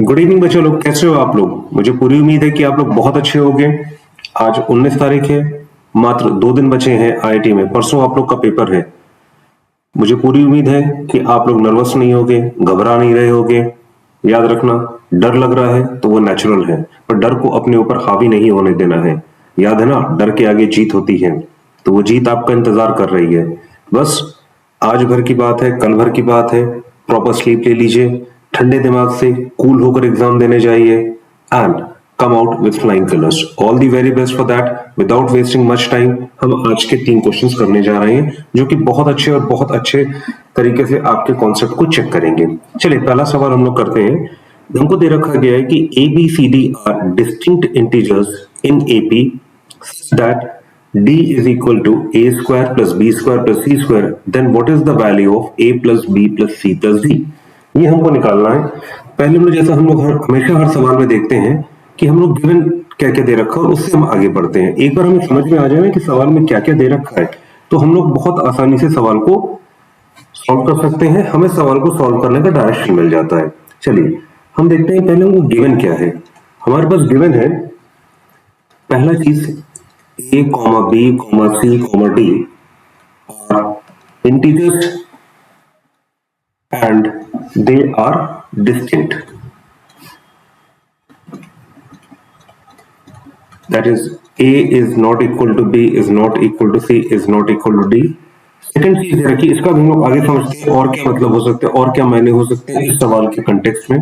Good evening बच्चों लोग, कैसे हो आप लोग। मुझे पूरी उम्मीद है कि आप लोग बहुत अच्छे होंगे। आज 19 तारीख है, मात्र 2 दिन बचे हैं आईआईटी में। परसों आप लोग का पेपर है। मुझे पूरी उम्मीद है कि आप लोग नर्वस नहीं होगे, घबरा नहीं रहे होगे। याद रखना, डर लग रहा है तो वो नेचुरल है, पर डर को अपने ऊपर हावी नहीं होने देना है। याद है ना, डर के आगे जीत होती है, तो वो जीत आपका इंतजार कर रही है। बस आज भर की बात है, कल भर की बात है। प्रॉपर स्लीप ले लीजिए, ठंडे दिमाग से कूल होकर एग्जाम देने जाइए and come out with flying colors. All the very best for that. Without wasting much time, हम आज के 3 क्वेश्चंस करने जा रहे हैं, जो कि बहुत अच्छे और बहुत अच्छे तरीके से आपके कॉन्सेप्ट को चेक करेंगे। चलिए, पहला सवाल हम लोग करते हैं। हमको दे रखा गया है कि a b c d are distinct integers in AP that d is equal to a square plus b square plus c square, then what is the value of a plus b plus c plus d? ये हमको निकालना है। पहले हम लोग, जैसा हम लोग हमेशा हर सवाल में देखते हैं कि हम लोग गिवन क्या क्या दे रखा है और उससे हम आगे बढ़ते हैं। एक बार हमें समझ में आ जाए ना कि सवाल में क्या क्या दे रखा है, तो हम लोग बहुत आसानी से सवाल को सॉल्व कर सकते हैं। हमें सवाल को सॉल्व करने का डायरेक्शन मिल जाता है। चलिए हम देखते हैं पहले हमको गिवन क्या है। हमारे पास गिवन है, पहला चीज a, b, c, d are integers and they are distinct. That is, a is not equal to b, is not equal to c, is not equal to d. Second चीज है कि इसका भी हम लोग आगे समझते हैं और क्या मतलब हो सकते हैं और क्या मायने हो सकते हैं इस सवाल के कंटेक्स्ट में।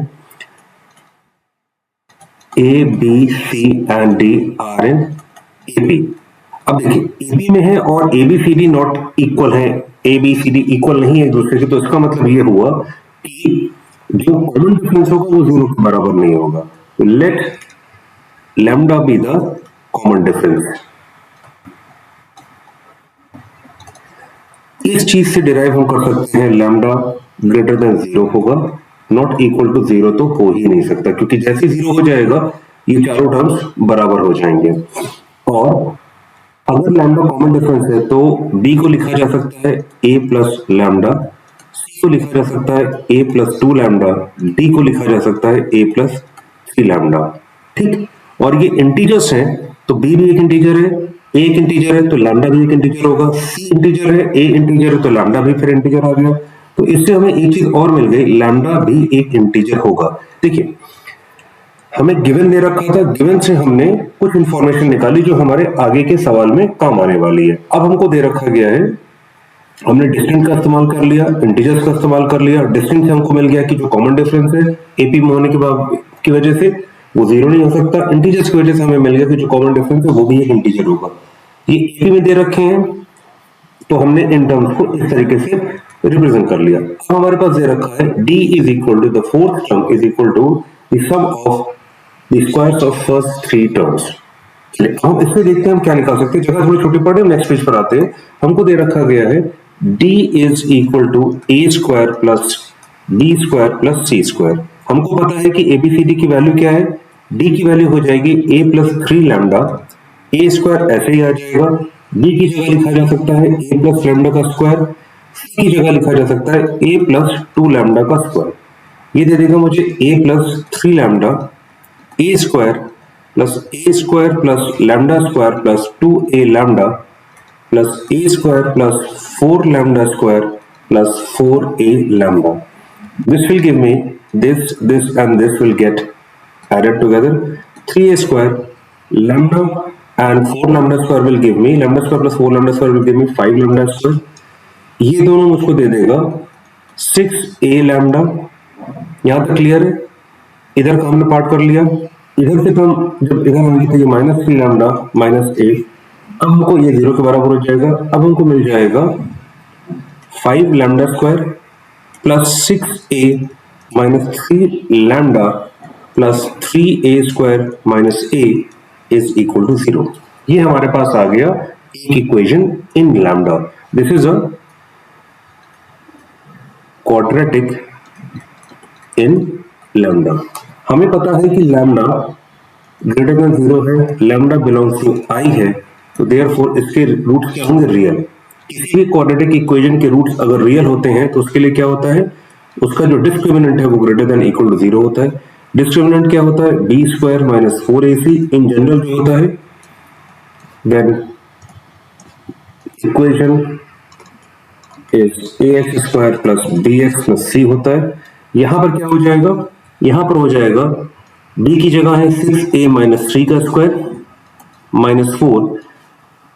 a, b, c and d are in AB। अब देखिए AB में है और ABCD नॉट इक्वल है, ABCD इक्वल नहीं है एक दूसरे के, तो इसका मतलब ये हुआ कि जो कॉमन डिफरेंस होगा वो 0 के बराबर नहीं होगा। तो let lambda be the common difference. इस चीज से डिराइव हम कर सकते हैं लैम्डा ग्रेटर देन 0 होगा, नॉट इक्वल टू 0 तो हो ही नहीं सकता, क्योंकि जैसे 0 हो जाएगा ये चारों टर्म्स बराबर हो जाएंगे। और अगर लैम्डा कॉमन डिफरेंस है तो b को लिखा जा सकता है a प्लस लैम्डा, c को लिखा जा सकता है a प्लस 2 लैम्डा, d को लिखा जा सकता है a प्लस 3 लैम्डा। ठीक, और ये इंटीजर्स हैं तो b भी एक इंटीजर है, a एक इंटीजर है तो लैम्डा भी एक इंटीजर होगा, c इंटीजर है, a इंटीजर है तो लैम्डा भी फिर इंटीजर आ गया। तो इससे हमें एक चीज और मिल गई, लैम्डा भी एक इंटीजर होगा। देखिए हमें गिवन दे रखा था, गिवन से हमने कुछ इंफॉर्मेशन निकाली जो हमारे आगे के सवाल में काम आने वाली है। अब हमको दे रखा गया है, हमने डिस्टिंक्ट का इस्तेमाल कर लिया, इंटीजर्स का इस्तेमाल कर लिया। डिस्टिंक्ट से हमको मिल गया कि जो कॉमन डिफरेंस है एपी में होने की वजह से वो 0 नहीं हो सकता। इंटीजर्स की वजह से हमें मिल गया कि जो कॉमन डिफरेंस है वो भी एक इंटीजर होगा। ये एपी में दे रखे हैं तो हमने इन टर्म्स को इस तरीके से रिप्रेजेंट कर लिया। अब हमारे पास दे रखा है d is equal to the fourth term is equal to the sum of the squares of first 3 terms। हम इसमें देखते हैं हम क्या निकाल सकते हैं। जगह थोड़ी छोटी पड़ रही है, नेक्स्ट पेज पर आते हैं। हमको दे रखा गया है d is equal to a square plus b square plus c square. हमको पता है कि ABCD की वैल्यू क्या है, d की वैल्यू हो जाएगी a plus 3 lambda, a square ऐसे ही आ जाएगा, b की जगह लिखा जा सकता है a प्लस लैम्डा का स्क्वायर, c की जगह लिखा जा सकता है a प्लस 2 लैम्डा का स्क्वायर। ये दे देगा मुझे a plus 3 lambda a square plus lambda square plus 2a lambda plus a square plus 4 lambda square plus 4a lambda. This will give me this and this will get added together। 3a square lambda and 4 lambda square will give me lambda square plus 4 lambda square will give me 5 lambda square। ये दोनों मुझको दे देगा 6a lambda. यहां तक clear है? इधर का हमने पार्ट कर लिया, इधर से तो हम जब इधर हम लिखेंगे -3 लैम्डा माइनस a, अब हमको ये 0 के बराबर हो जाएगा। अब हमको मिल जाएगा 5 lambda square plus 6a minus 3 lambda plus 3a square minus a is equal to 0। ये हमारे पास आ गया एक equation in lambda. This is a quadratic in lambda. हमें पता है कि लैम्डा ग्रेटर देन 0 है, लैम्डा बिलोंग्स टू i है, तो देयरफॉर इसके रूट्स क्या होंगे, रियल। किसी भी क्वाड्रेटिक इक्वेशन के रूट्स अगर रियल होते हैं तो उसके लिए क्या होता है, उसका जो डिस्क्रिमिनेंट है वो ग्रेटर देन इक्वल टू 0 होता है। डिस्क्रिमिनेंट क्या होता है, b square minus 4ac in general जो होता है, then equation is ax square plus bx plus c होता है। यहां पर क्या हो जाएगा, यहां पर हो जाएगा b की जगह है 6a माइनस 3 का स्क्वायर माइनस 4,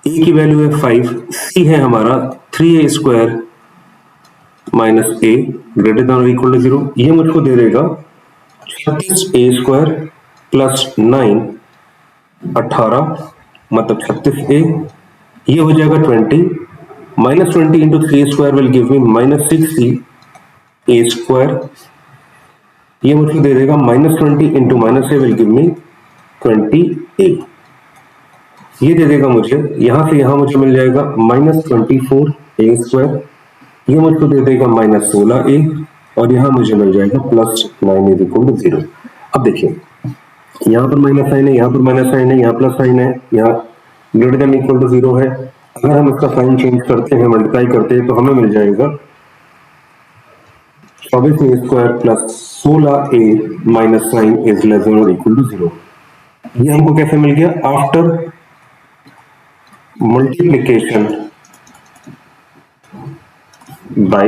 a की वैल्यू है 5, c है हमारा 3a square minus a greater than और इक्वल टू 0। ये मुझको दे देगा 36a स्क्वायर प्लस 9 18 मतलब 36a, ये हो जाएगा 20 minus 20 into 3 square will give me minus 60 a square, ये मुझको दे देगा minus 20 into minus A will give me 20a, ये दे देगा मुझे, यहां से यहां मुझे मिल जाएगा माइनस 24a स्क्वायर, ये मुझको दे देगा माइनस 16a और यहां मुझे मिल जाएगा प्लस 9 इज इक्वल टू 0। अब देखिए यहां पर माइनस साइन है, यहां पर माइनस साइन है, यहां प्लस साइन है, यहां ग्रेटर देन इक्वल टू 0 है। अगर हम इसका साइन चेंज करते हैं, मल्टीप्लाई करते हैं, तो हमें मिल जाएगा 24a square plus 16a minus sign is less than और इक्वल टू 0। ये हमको कैसे मिल गया, after multiplication by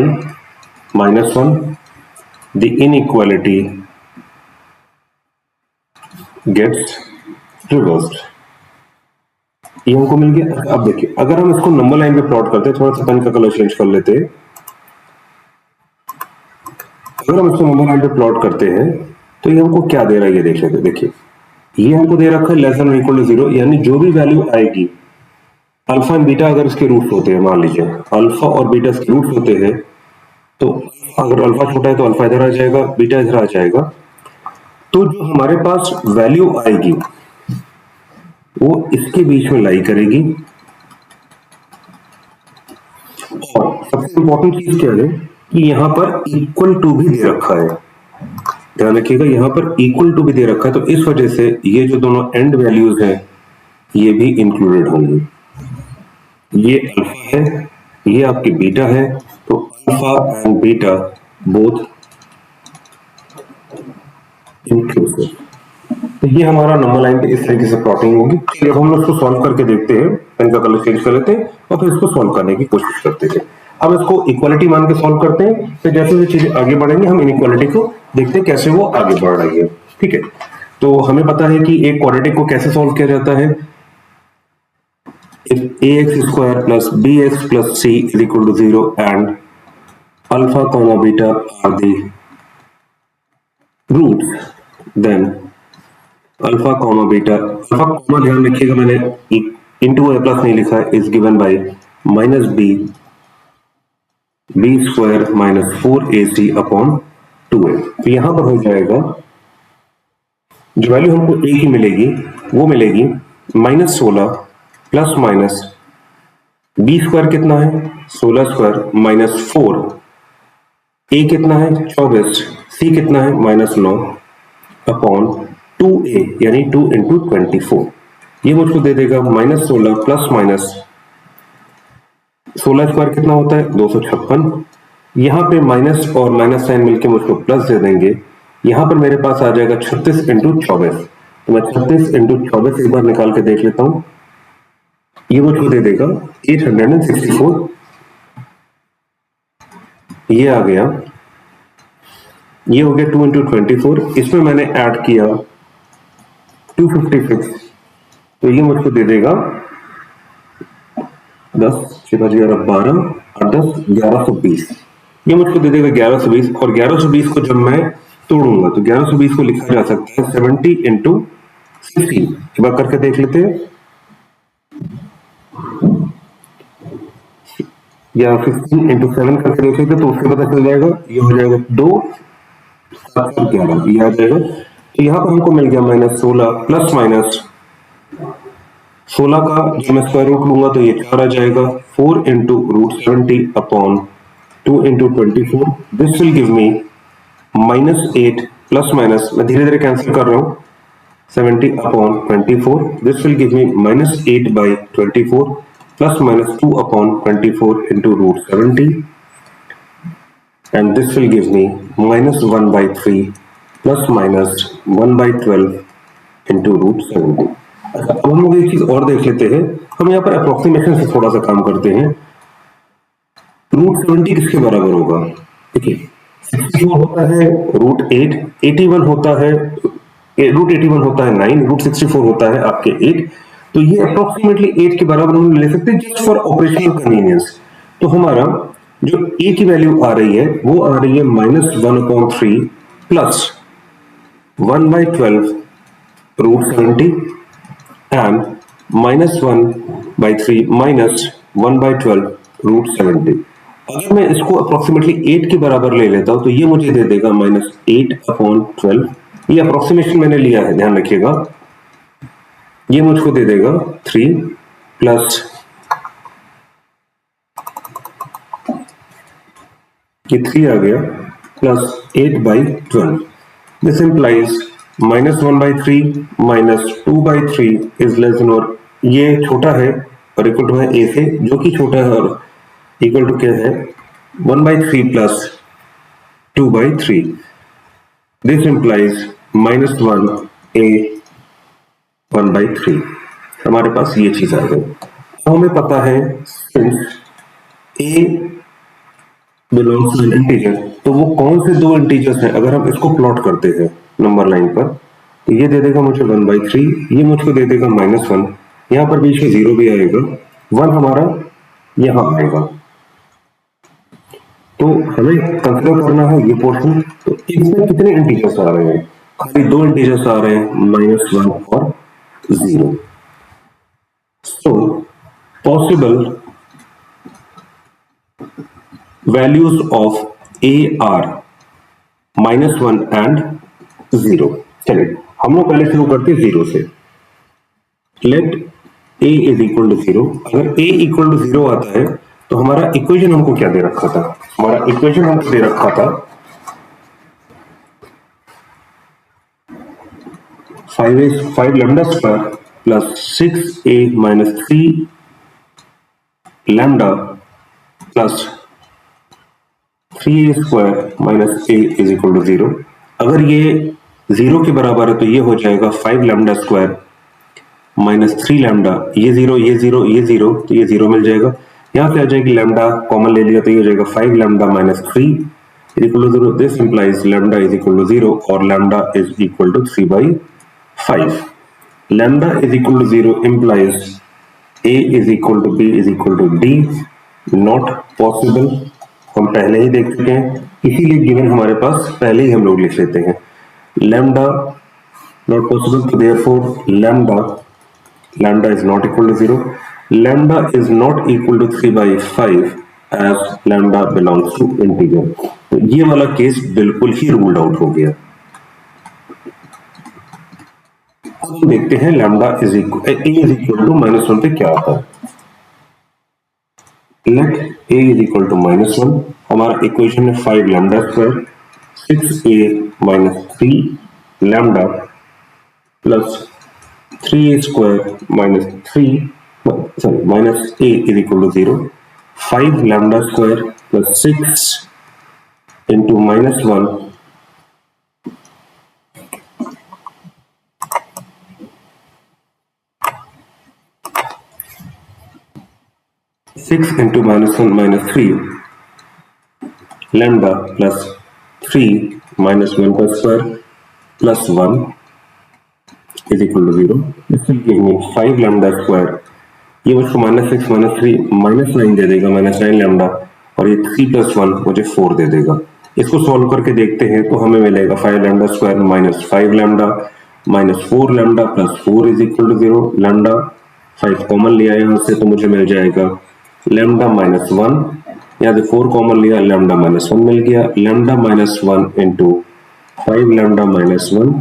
minus 1 the inequality gets reversed। ये हमको मिल गया। अब देखिए अगर हम इसको नंबर लाइन पे प्लॉट करते हैं, थोड़ा सा पेन का कलर चेंज कर लेते हैं, अगर हम इसको नंबर लाइन पे प्लॉट करते हैं तो ये हमको क्या दे रहा है, ये देख लेते हैं। देखिए ये हमको दे रखा है लेस देन इक्वल टू 0, यानी जो भी वैल्यू आएगी अल्फा एंड बीटा अगर इसके रूट्स होते हैं, मान लीजिए अल्फा और बीटा इसके रूट्स होते हैं, तो अगर अल्फा छोटा है तो अल्फा इधर आ जाएगा, बीटा इधर आ जाएगा, तो जो हमारे पास वैल्यू आएगी वो इसके बीच में लाई करेगी। और सबसे इंपॉर्टेंट चीज क्या है कि यहां पर इक्वल टू भी दे रखा है, ध्यान रखिएगा यहां पर इक्वल टू भी दे रखा है, तो इस वजह से ये जो दोनों एंड वैल्यूज हैं ये भी इंक्लूडेड होंगी। ये अल्फा है, ये आपकी बीटा है, तो alpha and beta both inclusive. तो ये हमारा नंबर लाइन पे इस तरीके से प्लॉटिंग होगी। चलिए अब हम लोग इसको सॉल्व करके देखते हैं, पेन का कलर चेंज कर लेते हैं और फिर इसको सॉल्व करने की कोशिश करते हैं। अब इसको इक्वालिटी मान के सॉल्व करते हैं, फिर जैसे जैसे चीजें आगे बढ़ेंगे हम इनइक्वालिटी को देखते हैं कैसे वो आगे बढ़ रही है। ठीक है, तो हमें पता है कि एक क्वाड्रेटिक को कैसे सॉल्व किया जाता है, if ax square plus bx plus c is equal to 0 and alpha comma beta are the roots, then alpha comma beta, alpha comma ध्यान रखिएगा मैंने into a plus नहीं लिखा है, is given by minus b square minus 4ac upon 2a। तो यहां पर हो जाएगा जो वैल्यू हमको a की मिलेगी वो मिलेगी minus 16 plus minus b square कितना है 16 स्क्वायर माइनस 4, ए कितना है 24, सी कितना है माइनस 9 अपॉन 2a यानी 2 इंटू 24। ये मुझको दे देगा माइनस 16 प्लस माइनस 16 स्क्वायर कितना होता है 256, यहां पे माइनस और माइनस साइन मिलके मुझको प्लस दे देंगे, यहां पर मेरे पास आ जाएगा 36 इंटू 24। तो मैं 36 इंटू 24 एक बार निकाल के देख लेता हूं, ये मुझको दे देगा 864, ये आ गया, ये हो गया 2 इंटू 24, इसमें मैंने ऐड किया 256, तो ये मुझको दे देगा 10 6 11 12 और 10 1120, ये मुझको दे देगा 1120। और 1120 को जब मैं तोड़ूंगा तो 1120 को लिखा जा सकता है 70 इंटू 60। एक बार करके देख लेते हैं, या 15 इंटू 7 करके देख लेते तो उससे पता चल जाएगा, ये हो जाएगा 2 7 11, ये आ जाएगा। तो यहाँ पर हमको मिल गया माइनस 16 प्लस माइनस 16 का जब मैं स्क्वायर रूट लूंगा तो ये 4 आ जाएगा, 4 into root 70 upon 2 into 24, this will give me minus 8 plus minus, मैं धीरे धीरे कैंसिल कर रहा हूँ, 70 upon 24, this will give me minus 8 by 24 plus minus 2 upon 24 into root 70, and this will give me minus 1 by 3 plus minus 1/12 into root 70। अब हम लोग एक चीज और देख लेते हैं, हम यहाँ पर अप्रोक्सीमेशन से थोड़ा सा काम करते हैं। रूट 70 किसके बराबर होगा? देखिए 64 होता है रूट 8, 81 होता है रूट 81 होता है 9, रूट 64 होता है आपके 8। तो ये अप्रोक्सीमेटली 8 के बराबर हम ले सकते हैं जस्ट फॉर ऑपरेशनल कन्वीनियंस। तो हमारा जो ए की वैल्यू आ रही है वो आ रही है -1/3 plus 1/12 root 70 and -1/3 minus 1/12 root 70। अगर मैं इसको अप्रोक्सीमेटली 8 के बराबर ले लेता हूं तो ये मुझे दे देगा -8/12। ये अप्रोक्सीमेशन मैंने लिया है, ध्यान रखिएगा। ये मुझको दे देगा 3 प्लस ये 3 आ गया plus 8/12। This implies -1/3 minus 2/3 is less than, और ये छोटा है और इक्वल टू है ए से, जो कि छोटा है और इक्वल टू क्या है 1/3 प्लस 2/3। This implies -1 a 1/3। हमारे पास ये चीज आ गई। तो हमें पता है since a belongs to an integer, तो वो कौन से दो इंटीजर्स हैं अगर हम इसको प्लॉट करते हैं नंबर लाइन पर, तो ये दे देगा मुझे 1/3, ये मुझको दे देगा -1, यहां पर बीच में 0 भी आएगा, 1 हमारा यहां आएगा। तो हमें कंसिडर करना है ये पोर्शन। तो इसमें कितने इंटीजर्स आ रहे हैं? खाली दो इंटीजर्स आ रहे हैं, -1 और 0। So possible values of A R -1 and 0। चलिए हम लोग पहले शुरू करते हैं 0 से। Let a is equal to 0। अगर a इक्वल टू 0 आता है तो हमारा इक्वेशन हमको क्या दे रखा था? हमारा इक्वेशन हमको दे रखा था 5 lambda square plus 6a minus 3 lambda plus 3a square minus a is equal to 0। अगर ये 0 के बराबर है तो ये हो जाएगा 5 लैम्डा स्क्वायर माइनस 3 लैम्डा, ये 0 ये 0 ये 0, तो ये 0 मिल जाएगा। यहां से आ जाएगी लैम्डा कॉमन ले लिया तो ये हो जाएगा 5 lambda minus 3 equal to 0। This implies lambda is equal to 0 और lambda is equal to 3/5। Lambda is equal to 0 implies a is equal to b is equal to d। Not possible, हम पहले ही देख चुके हैं, इसीलिए गिवन हमारे पास पहले ही हम लोग लिख लेते हैं। लैम्डा नॉट पॉसिबल, तो therefore lambda is not equal to 0. Lambda is not equal to 3/5 as lambda belongs to integer। तो ये वाला केस बिल्कुल ही रूल्ड आउट हो गया। अब हम देखते हैं lambda is equal a is equal to -1 पे क्या आता है। Let a is equal to -1, हमारा इक्वेशन है 5 lambda square 6a minus 3 lambda plus 3a square minus a is equal to 0, 5 lambda square plus 6 into -1 6 into -1 minus 3 lambda plus 3 minus 1 का square plus 1 is equal to 0. This will give me 5 lambda square, ये मुझको -6 -3 -9 दे देगा, -9 lambda, और ये 3 + 1 मुझे 4 दे देगा। इसको solve करके देखते हैं तो हमें मिलेगा 5 lambda square -5 lambda -4 lambda plus 4 is equal to 0। Lambda 5 common लिया यहाँ से तो मुझे मिल जाएगा लैम्डा -1, यहाँ से 4 कॉमन लिया, लैम्डा -1 मिल गया। Lambda -1 into 5 lambda -1,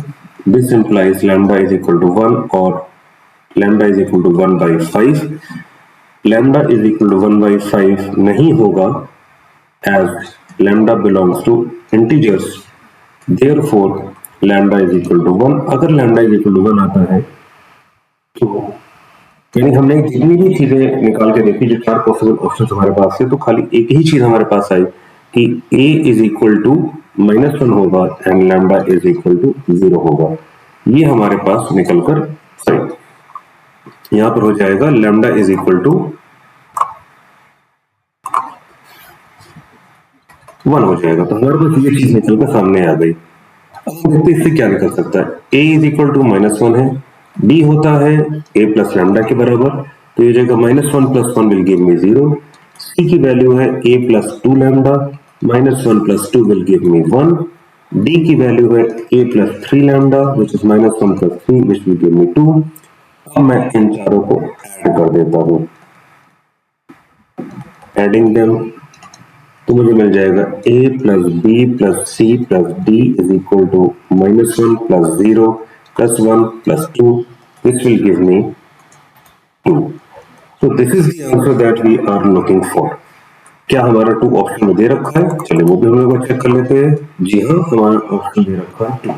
this implies lambda is equal to 1 और lambda is equal to 1/5। Lambda is equal to 1/5 नहीं होगा as lambda belongs to integers, therefore lambda is equal to 1। अगर लैम्डा इज इक्वल टू 1 आता है तो यानी हमने जितनी भी चीजें निकाल के देखी, जो 4 पॉसिबल ऑप्शन हमारे पास है, तो खाली एक ही चीज हमारे पास आई कि a इज इक्वल टू -1 होगा and lambda is equal to 0 होगा। ये हमारे पास निकलकर यहां पर हो जाएगा लैम्डा इज इक्वल टू 1 हो जाएगा। तो हमारे पास ये चीज निकलकर सामने आ गई। अब देखते हैं इससे क्या निकल सकता है। a इज इक्वल टू -1 है, b होता है a प्लस लैम्डा के बराबर, तो ये जाएगा -1 plus 1 will give me 0। c की वैल्यू है a plus 2 lambda, -1 plus 2 will give me 1। d की वैल्यू है a plus 3 lambda which is -1 plus 3 which will give me 2। अब मैं इन चारों को ऐड कर देता हूं, एडिंग देम, तो मुझे मिल जाएगा a plus b plus c plus d is equal to -1 plus 0 plus 1 plus 2 which will give me 2। So this is the answer that we are looking for। क्या हमारा 2 ऑप्शन में दे रखा है? चलिए वो भी हम लोग चेक कर लेते हैं। जी हाँ, हमारा ऑप्शन दे रखा है 2।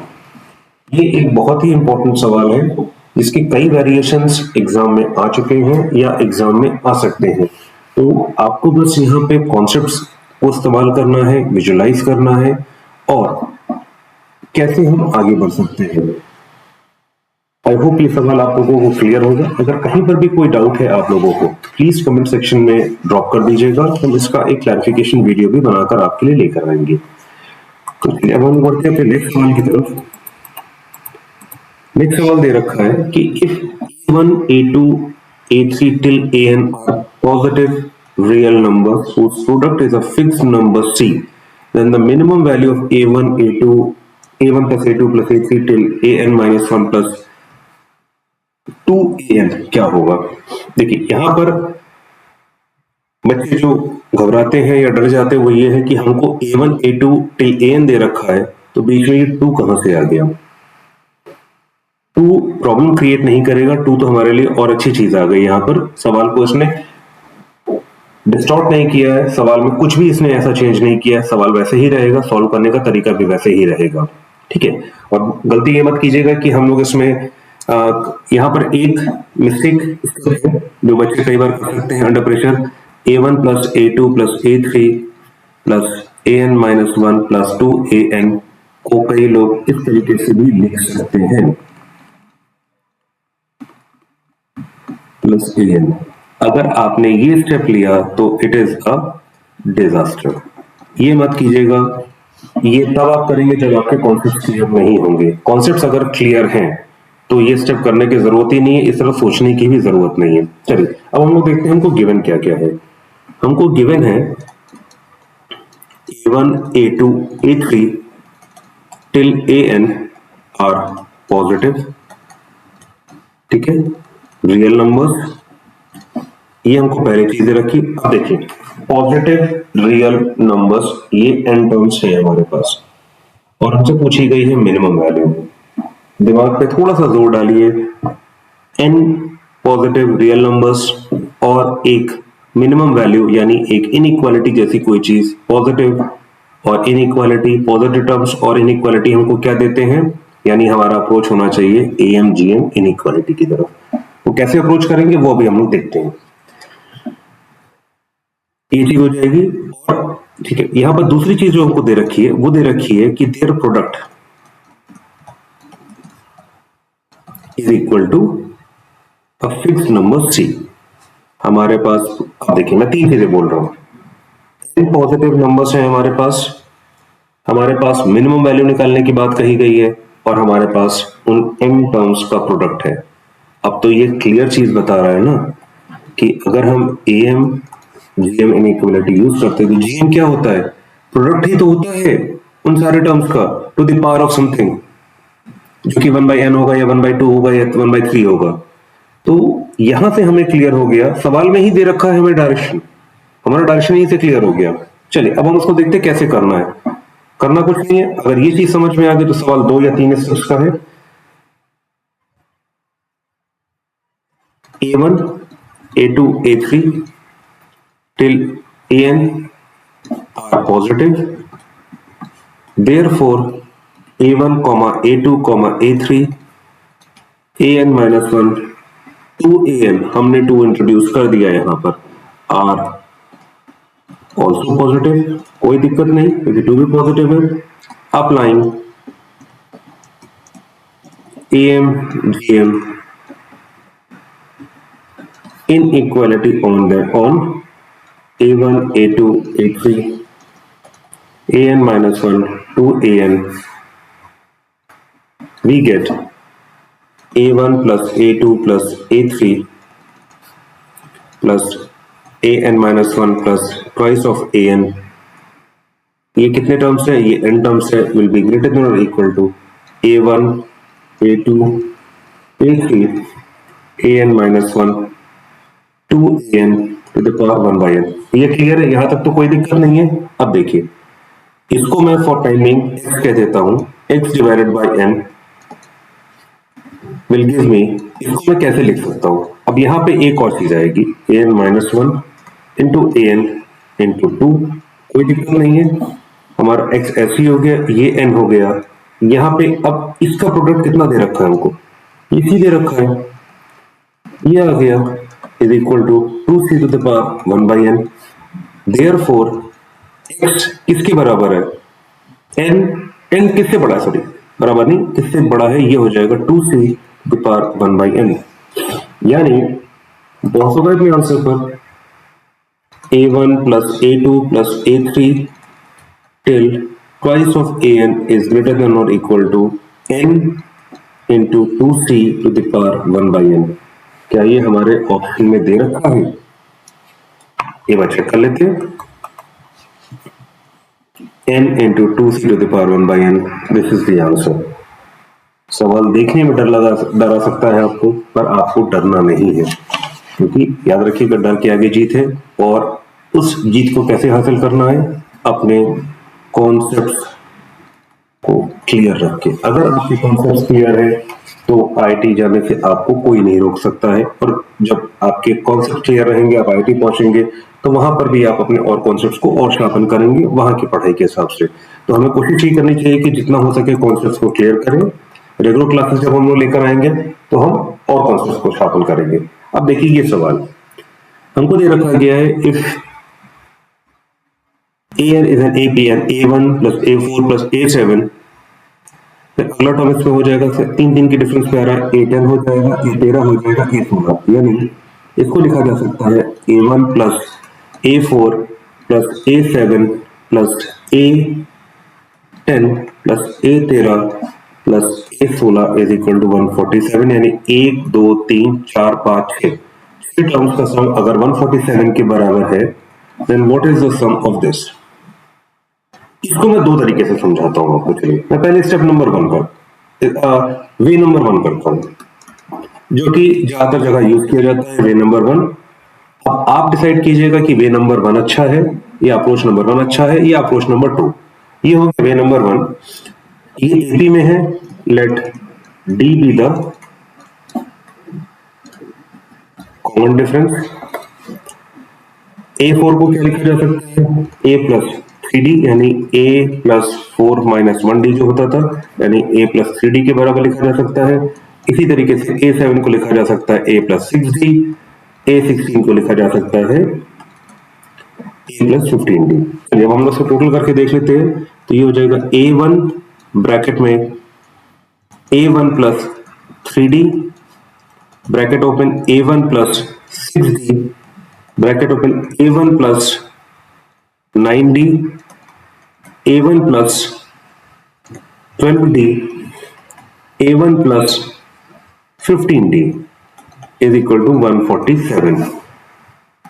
ये एक बहुत ही इंपॉर्टेंट सवाल है, इसके कई वेरिएशंस एग्जाम में आ चुके हैं या एग्जाम में आ सकते हैं। तो आपको बस यहाँ पे कॉन्सेप्ट्स को इस्तेमाल करना है, विजुलाइज करना है और कैसे हम आगे बढ़ सकते हैं। आई होप ये सवाल आप लोगों को क्लियर होगा। अगर कहीं पर भी कोई डाउट है आप लोगों को, प्लीज कमेंट सेक्शन में ड्रॉप कर दीजिएगा, हम इसका एक क्लैरिफिकेशन वीडियो भी बनाकर आपके लिए लेकर आएंगे। तो अब हम बढ़ते हैं नेक्स्ट सवाल की तरफ। नेक्स्ट सवाल दे रखा है कि if a1 a2 a3 till an are positive real numbers whose product is a fixed number c, then the minimum value of a1 plus a2 plus a3 till an minus 1 plus 2an क्या होगा। देखिए यहां पर बच्चे जो घबराते हैं या डर जाते हैं वो ये है कि हमको a1 a2 till an दे रखा है, तो बीच में ये 2 कहां से आ गया। 2 प्रॉब्लम क्रिएट नहीं करेगा, 2 तो हमारे लिए और अच्छी चीज आ गई। यहां पर सवाल को इसने डिस्टॉर्ट नहीं किया है, सवाल में कुछ भी इसने ऐसा चेंज नहीं किया है, सवाल वैसे ही रहेगा, सॉल्व करने का तरीका भी वैसे ही रहेगा। ठीक है, और गलती ये मत कीजिएगा कि हम लोग इसमें यहां पर एक मिस्टेक जो बच्चे कई बार कर सकते हैं under pressure, a1 plus a2 plus a3 plus an minus 1 plus 2an को कई लोग इस तरीके से भी लिख सकते हैं, प्लस an। अगर आपने ये स्टेप लिया तो इट इज अ डिजास्टर। ये मत कीजिएगा, ये तब आप करेंगे जब आपके कॉन्सेप्ट क्लियर नहीं होंगे। कॉन्सेप्ट्स अगर क्लियर हैं तो ये स्टेप करने की जरूरत ही नहीं है, इस तरह सोचने की भी जरूरत नहीं है। चलिए अब हम लोग देखते हैं हमको गिवन क्या क्या है। हमको गिवन है a1 a2 a3 till an are positive, ठीक है, रियल नंबर्स। ये हमको पहले चीजें रखी। अब देखिए पॉजिटिव रियल नंबर्स, ये n टर्म्स है हमारे पास और हमसे पूछी गई है मिनिमम वैल्यू। दिमाग पे थोड़ा सा जोर डालिए, n पॉजिटिव रियल नंबर्स और एक मिनिमम वैल्यू यानी एक इनइक्वालिटी जैसी कोई चीज, पॉजिटिव और इनइक्वालिटी, पॉजिटिव टर्म्स और इनइक्वालिटी हमको क्या देते हैं, यानी हमारा अप्रोच होना चाहिए एम जीएम इनइक्वालिटी की तरफ। वो कैसे अप्रोच करेंगे वो भी हम लोग देखते हैं। ये चीज हो जाएगी। और ठीक है, यहां पर दूसरी चीज जो हमको दे रखी है वो दे रखी है कि their product is equal to a fixed number c. हमारे पास, अब देखिए मैं 3 चीजें बोल रहा हूं। n पॉजिटिव नंबर्स हैं हमारे पास मिनिमम वैल्यू निकालने की बात कही गई है और हमारे पास उन m टर्म्स का प्रोडक्ट है। अब तो ये क्लियर चीज बता रहा है ना कि अगर हम am gm इनइक्वालिटी यूज करते हैं तो gm क्या होता है, प्रोडक्ट ही तो होता है उन सारे टर्म्स का to the power of something, जो कि 1/n होगा या 1/2 होगा या 1/3 होगा। तो यहां से हमें क्लियर हो गया, सवाल में ही दे रखा है हमें डायरेक्शन, हमारा डायरेक्शन यहीं से क्लियर हो गया। चलिए अब हम उसको देखते हैं कैसे करना है। करना कुछ नहीं है, अगर ये चीज समझ में आ गई तो सवाल 2 या 3 स्टेप्स का है। a1 a2 a3 till an are positive, therefore a1 a2 a3 an minus 1 2an, हमने 2 इंट्रोड्यूस कर दिया यहां पर, आर ऑल्सो पॉजिटिव, कोई दिक्कत नहीं क्योंकि 2 भी पॉजिटिव है। applying AM GM inequality on A1 A2 A3 an minus 1 to an, we get a1 plus a2 plus a3 plus an minus 1 plus twice of an. ये कितने टर्म्स है? ये n टर्म्स है. विल बी ग्रेटर देन और equal to a1 a2 a3 an minus 1 2 an to the power 1 by n. ये clear है? यहां तक तो कोई दिक्कत नहीं है. अब देखिए, इसको मैं फॉर टाइमिंग x कह देता हूं. x divided by n will give मी. इसको मैं कैसे लिख सकता हूं? अब यहां पे एक और चीज आएगी, an minus 1 into an into 2. कोई दिक्कत नहीं है, हमारा x ऐसे ही हो गया, ये n हो गया. यहां पे अब इसका प्रोडक्ट कितना दे रखा है हमको? इसी दे रखा है, ये आ गया is equal to 2c to the power 1 by n. Therefore x किसके बराबर है? n किससे बड़ा है? सॉरी, बराबर नहीं, किससे बड़ा है? ये हो जाएगा 2c to the power 1 by n. यानी पहुंच गए भी आंसर पर. a1 plus a2 plus a3 till twice of an is greater than or equal to n into 2c to the power 1 by n. क्या ये हमारे ऑप्शन में दे रखा है? ये बात चेक कर लेते हैं. n into 2c to the power 1 by n. This is the answer. सवाल देखने में डरा सकता है आपको, पर आपको डरना नहीं है, क्योंकि याद रखिएगा डर के आगे जीत है. और उस जीत को कैसे हासिल करना है? अपने कॉन्सेप्ट्स को क्लियर रख के. अगर आपके कॉन्सेप्ट्स क्लियर है तो आईआईटी जाने से आपको कोई नहीं रोक सकता है. और जब आपके कॉन्सेप्ट क्लियर रहेंगे, आप आईआईटी पहुंचेंगे, तो वहां पर भी आप अपने और कॉन्सेप्ट्स को और शार्पन करेंगे वहां की पढ़ाई के हिसाब से. तो हमें कोशिश ही करनी चाहिए कि जितना हो सके कॉन्सेप्ट्स को क्लियर करें. रेगुलर क्लासेस जब हम लोग लेकर आएंगे तो हम और कॉन्सेप्ट्स को शार्पन करेंगे. अब देखिए, ये सवाल हमको दे रखा गया है, if an is an apn a1 plus a4 plus a7, फिर अगला टर्म इसमें हो जाएगा, तीन के डिफरेंस पे आ रहा है, a10 हो जाएगा, a13 हो जाएगा, a16. यानी इसको लिखा जा सकता है a1 plus a4 plus a7 plus a10 plus a13 plus a16 is equal to 147. यानी 1 2 3 4 5 6 टर्म्स का सम अगर 147 के बराबर है, then what is the sum of this? इसको मैं दो तरीके से समझाता हूं आपको. चलिए, मैं पहले स्टेप नंबर 1 पर वे नंबर 1 करता हूं, जो कि ज्यादातर जगह यूज किया जाता है, वे नंबर 1. अब आप डिसाइड कीजिएगा कि वे नंबर 1 अच्छा है या अप्रोच नंबर 1 अच्छा है या अप्रोच नंबर 2. ये हो गया वे नंबर 1. ये एपी में है, let d be the common difference. a4 को क्या लिखा जा सकता है? a प्लस 3d, यानी a प्लस 4 माइनस 1d जो होता था, यानी a प्लस 3d के बराबर लिखा जा सकता है. इसी तरीके से a7 को लिखा जा सकता है a प्लस 6d, a16 को लिखा जा सकता है a प्लस 15d. चलिए, अब हम लोग इसको टोटल करके देख लेते हैं. तो ये हो जाएगा a1 ब्रैकेट में a1 plus 3d bracket open a1 plus 6d bracket open a1 plus 9d a1 plus 12d a1 plus 15d is equal to 147.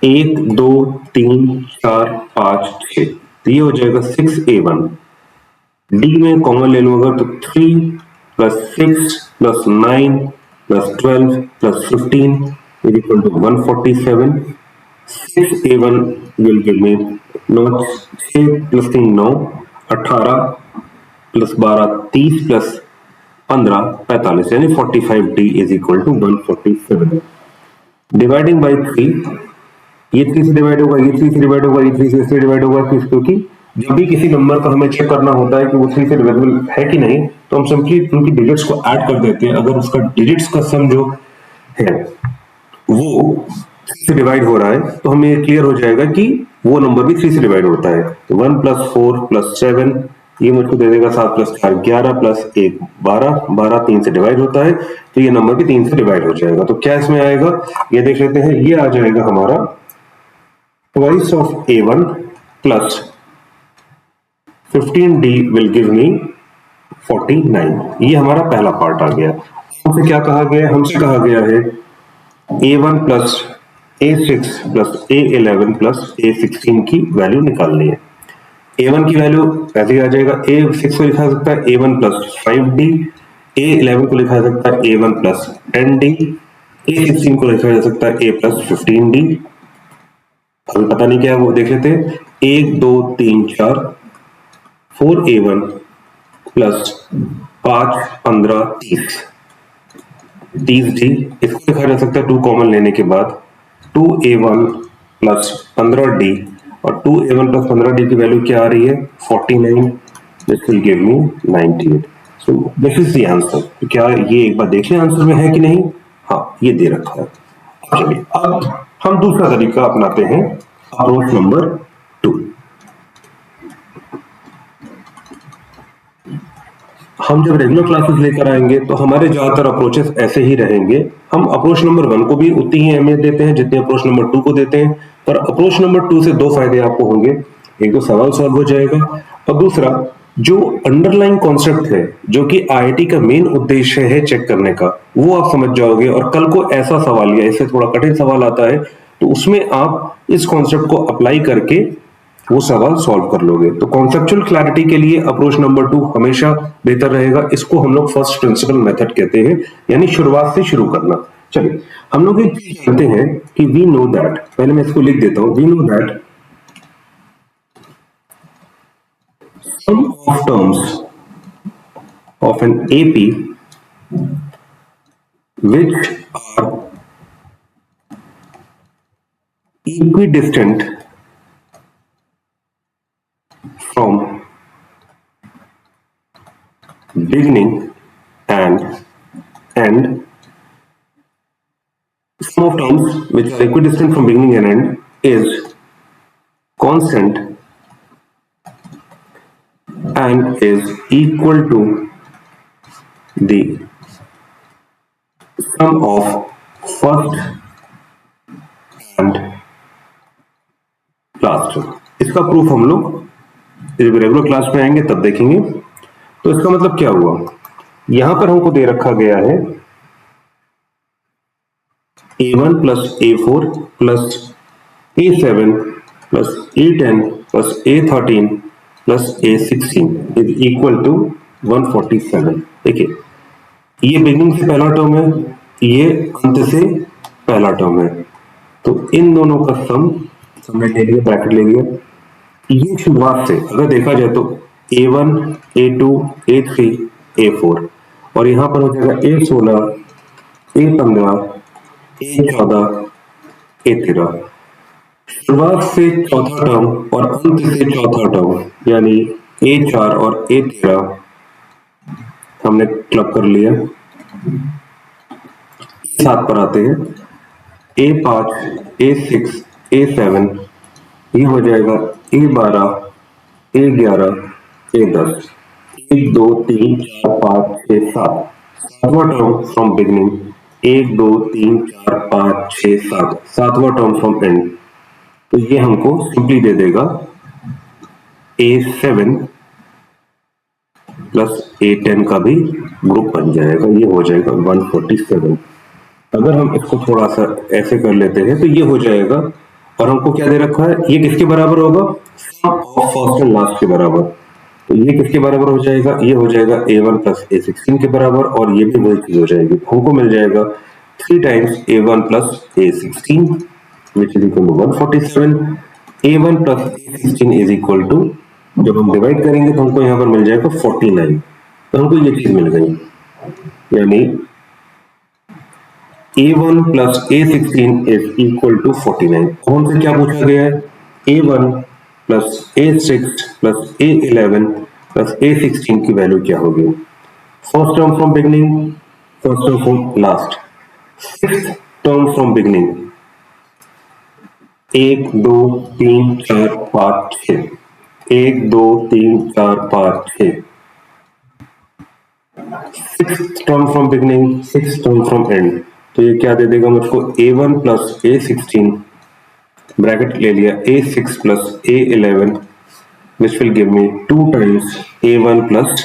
1 2 3 4 5 6. तो ये हो जाएगा 6a1. डी में कॉमन ले लूंगा तो 3 plus 6 plus 9 plus 12 plus 15 is equal to 147. 6a1 will give me 6 plus 3 9 18 plus 12 30 plus 15 45, यानी 45d is equal to 147. Dividing by 3, ये 3 से डिवाइड होगा, ये 3 से डिवाइड होगा, ये 3 से डिवाइड होगा. क्योंकि जब भी किसी नंबर का हमें चेक करना होता है कि वो 3 से डिविजिबल है कि नहीं, तो हम सिंपली उनकी डिजिट्स को ऐड कर देते हैं. अगर उसका डिजिट्स का सम जो है वो 3 से डिवाइड हो रहा है, तो हमें क्लियर हो जाएगा कि वो नंबर भी 3 से डिवाइड होता है. तो 1 प्लस 4 प्लस 7 ये मुझको दे देगा 7 + 4 11 + 1 12, 12 3 से डिवाइड होता है तो ये नंबर भी 3 से डिवाइड हो जाएगा। तो क्या इसमें आएगा ये देख लेते हैं। ये आ जाएगा हमारा twice of A1 plus 15D will give मी 49। ये हमारा पहला पार्ट आ गया। हमसे क्या कहा गया है? हमसे कहा गया है A1 plus A6 plus A11 plus A16 की वैल्यू निकालनी है। A1 की वैल्यू ऐसे ही आ जाएगा, A6 को लिखा जा सकता है A1 प्लस 5D, A11 को लिखा जा सकता है A1 प्लस 10D, A16 को लिखा जा सकता है A प्लस 15D। अभी पता नहीं क्या है वो देख लेते हैं। 1 2 3 4 4A1 प्लस 5 15 30 30D। इसको लिखा जा सकता है 2 कॉमन लेने के बाद 2A1 प्लस 15D, और 2A1 प्लस 15D की वैल्यू क्या आ रही है 49, this will give me 98। So this is the answer. क्या ये एक बार देख लें आंसर में है कि नहीं? हाँ ये दे रखा है। चलिए अब हम दूसरा तरीका अपनाते हैं, अप्रोच नंबर 2। हम जब रेगुलर क्लासेस लेकर आएंगे तो हमारे ज्यादातर अप्रोचेस ऐसे ही रहेंगे। हम अप्रोच नंबर 1 को भी उतनी ही अहमियत देते हैं जितनी अप्रोच नंबर 2 को देते हैं, पर अप्रोच नंबर 2 से दो फायदे आपको होंगे। एक तो सवाल सॉल्व हो जाएगा, और दूसरा जो अंडरलाइन कॉन्सेप्ट है जो कि आईआईटी का मेन उद्देश्य है चेक करने का, वो आप समझ जाओगे। और कल को ऐसा सवाल या इससे थोड़ा कठिन सवाल आता है तो उसमें आप इस कॉन्सेप्ट को अप्लाई करके वो सवाल सॉल्व कर लोगे। तो कॉन्सेप्चुअल क्लैरिटी के लिए अप्रोच नंबर 2 हमेशा बेहतर रहेगा। इसको हम लोग फर्स्ट प्रिंसिपल मेथड कहते हैं, यानी शुरुआत से शुरू करना। चलिए हम लोग एक चीज जानते हैं कि वी नो दैट, पहले मैं इसको लिख देता हूं, we know that sum of terms of an AP which are equidistant from beginning and end, sum of terms which are equidistant from beginning and end is constant and is equal to the sum of first and last. इसका proof हम लोग जब regular class में आएंगे तब देखेंगे। तो इसका मतलब क्या हुआ, यहां पर हमको दे रखा गया है A1 plus A4 plus A7 plus A10 plus A13 plus A16 is equal to 147। देखिए ये बिगिनिंग से पहला टर्म है, ये अंत से पहला टर्म है, तो इन दोनों का सम हमने ले लिया, ब्रैकेट ले लिया। ये शुरुआत से अगर देखा जाए तो A1 A2 A3 A4, और यहां पर हो जाएगा A16 A15 A14 A13। शुरुआत से चौथा टर्म और अंत से चौथा टर्म यानी A4 और A13 हमने क्लब कर लिया। सात पर आते हैं, A5 A6 A7, ये हो जाएगा A12 A11 A10, 1 2 3 4 5 6 7, सातवां टर्म फ्रॉम बिगिनिंग, 1 2 3 4 5 6 7, सातवां टर्म फ्रॉम एंड। तो ये हमको सिंपली दे देगा A7 प्लस A10 का भी ग्रुप बन जाएगा, ये हो जाएगा 147। अगर हम इसको थोड़ा सा ऐसे कर लेते हैं तो ये हो जाएगा, और हमको क्या दे रखा है, ये किसके बराबर होगा, सम ऑफ फर्स्ट एंड लास्ट के बराबर। तो ये किसके बराबर हो जाएगा, ये हो जाएगा A1 प्लस A16 के बराबर, और ये भी वही चीज हो जाएगी। हमको मिल जाएगा 3 times A1 plus A16 which is equal to 147। A1 plus A16 is equal to, जब हम डिवाइड करेंगे तो हमको यहाँ पर मिल जाएगा 49। तो हमको ये चीज मिल गई, यानी A1 plus A16 is equal to 49। हमसे क्या पूछा गया है, A1 plus A6 plus A11 plus A16 की वैल्यू क्या होगी। First term from beginning, first term from last, sixth term from beginning, 1 2 3 4 5 6, 1 2 3 4 5 6 6 term from beginning, 6 term from and. तो ये क्या दे देगा मुझको A1 प्लस A16 ब्रैकेट ले लिया A6 plus A11 which will give me 2 times A1 plus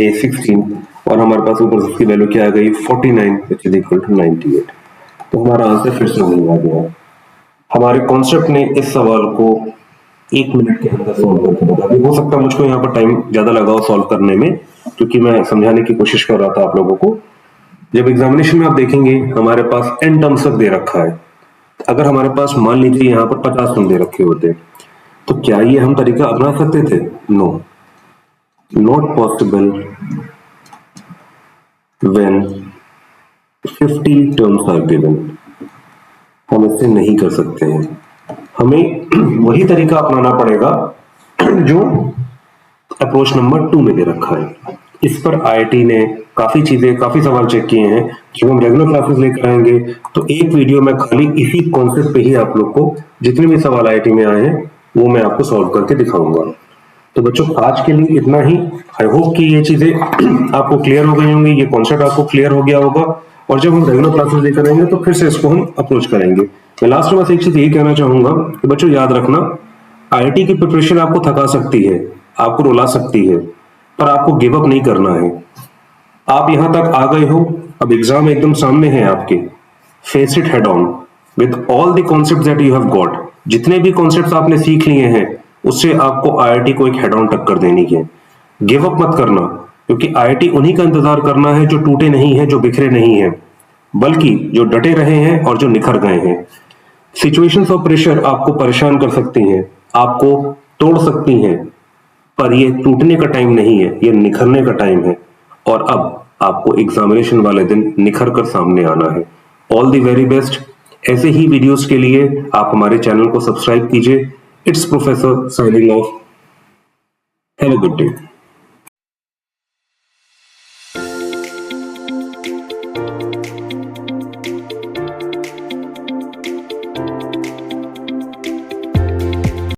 A16 और हमारे पास ऊपर उसकी वैल्यू क्या आ गई 49 विच इज इक्वल टू 98। तो हमारा आंसर फिर से वही आ गया। हमारे कॉन्सेप्ट ने इस सवाल को 1 मिनट के अंदर सॉल्व करके बता दिया। हो सकता है मुझको यहाँ पर टाइम ज्यादा लगा हो सॉल्व करने में, क्योंकि मैं समझाने की कोशिश कर रहा था आप लोगों को। जब एग्जामिनेशन में आप देखेंगे हमारे पास n टर्म्स तक दे रखा है, अगर हमारे पास मान लीजिए यहाँ पर 50 टर्म दे रखे होते तो क्या ये हम तरीका अपना सकते थे? No, not possible when 50 terms are given. हम इससे नहीं कर सकते हैं, हमें वही तरीका अपनाना पड़ेगा जो अप्रोच नंबर 2 में दे रखा है। इस पर आईआईटी ने काफी सवाल चेक किए हैं। जब हम रेगुलर क्लासेस लेकर आएंगे तो एक वीडियो में खाली इसी कॉन्सेप्ट पे ही आप लोग को जितने भी सवाल आईआईटी में आए हैं वो मैं आपको सॉल्व करके दिखाऊंगा। तो बच्चों आज के लिए इतना ही। आई होप कि ये चीजें आपको क्लियर हो गई होंगी, ये कॉन्सेप्ट आपको क्लियर हो गया होगा, और जब हम रेगुलर क्लासेस लेकर आएंगे तो फिर से इसको हम अप्रोच करेंगे। मैं लास्ट में बस एक चीज यही कहना चाहूंगा कि बच्चों याद रखना, आईआईटी की प्रिपरेशन आपको थका सकती है, आपको रुला सकती है, पर आपको गिव अप नहीं करना है। आप यहां तक आ गए हो, अब एग्जाम एकदम सामने है आपके, face it head on with all the concepts that you have got. जितने भी कॉन्सेप्ट्स आपने सीख लिए हैं उससे आपको आईआईटी को एक हेड ऑन टक्कर देनी है। गिव अप मत करना, क्योंकि आईआईटी उन्हीं का इंतजार करना है जो टूटे नहीं है, जो बिखरे नहीं है, बल्कि जो डटे रहे हैं और जो निखर गए हैं। सिचुएशंस ऑफ प्रेशर आपको परेशान कर सकती हैं, आपको तोड़ सकती हैं, पर ये टूटने का टाइम नहीं है, ये निखरने का टाइम है। और अब आपको एग्जामिनेशन वाले दिन निखर कर सामने आना है। All the very best. ऐसे ही वीडियोस के लिए आप हमारे चैनल को सब्सक्राइब कीजिए। It's professor signing off. Have a good day.